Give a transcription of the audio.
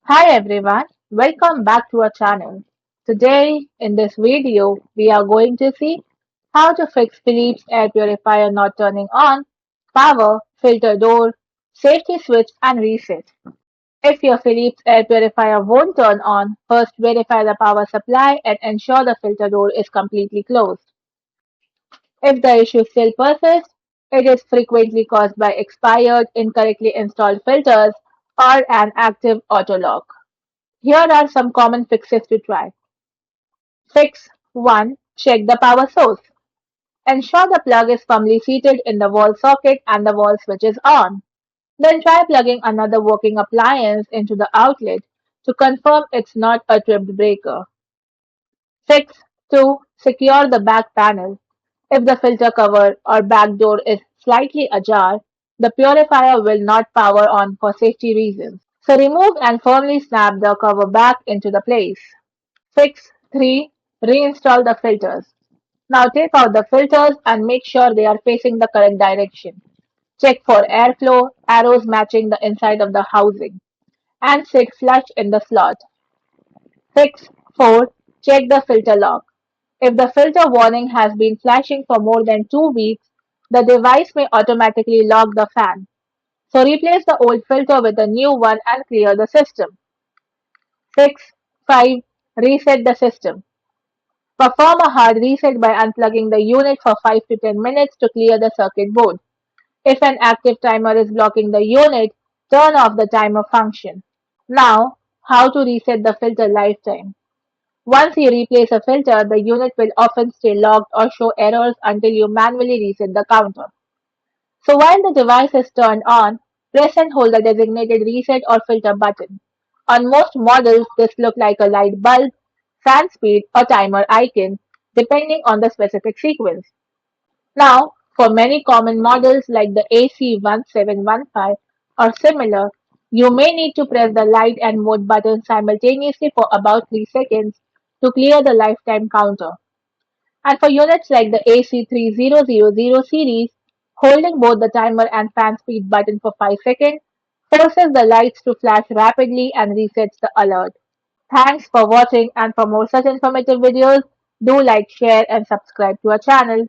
Hi everyone, welcome back to our channel. Today in this video we are going to see how to fix Philips air purifier not turning on, power, filter door, safety switch and reset. If your Philips air purifier won't turn on, first verify the power supply and ensure the filter door is completely closed. If the issue still persists, it is frequently caused by expired, incorrectly installed filters or an active auto lock. Here are some common fixes to try. Fix 1. Check the power source. Ensure the plug is firmly seated in the wall socket and the wall switch is on. Then try plugging another working appliance into the outlet to confirm it's not a tripped breaker. Fix 2. Secure the back panel. If the filter cover or back door is slightly ajar, the purifier will not power on for safety reasons. So remove and firmly snap the cover back into the place. Fix 3. Reinstall the filters. Now take out the filters and make sure they are facing the correct direction. Check for airflow, arrows matching the inside of the housing, and sit flush in the slot. Fix 4. Check the filter lock. If the filter warning has been flashing for more than 2 weeks, the device may automatically lock the fan. So replace the old filter with a new one and clear the system. Fix 5. Reset the system. Perform a hard reset by unplugging the unit for 5 to 10 minutes to clear the circuit board. If an active timer is blocking the unit, turn off the timer function. Now, how to reset the filter lifetime. Once you replace a filter, the unit will often stay locked or show errors until you manually reset the counter. So while the device is turned on, press and hold the designated reset or filter button. On most models, this looks like a light bulb, fan speed, or timer icon, depending on the specific sequence. Now, for many common models like the AC1715 or similar, you may need to press the light and mode button simultaneously for about 3 seconds to clear the lifetime counter. And for units like the AC3000 series, holding both the timer and fan speed button for 5 seconds forces the lights to flash rapidly and resets the alert. Thanks for watching, and for more such informative videos, do like, share and subscribe to our channel.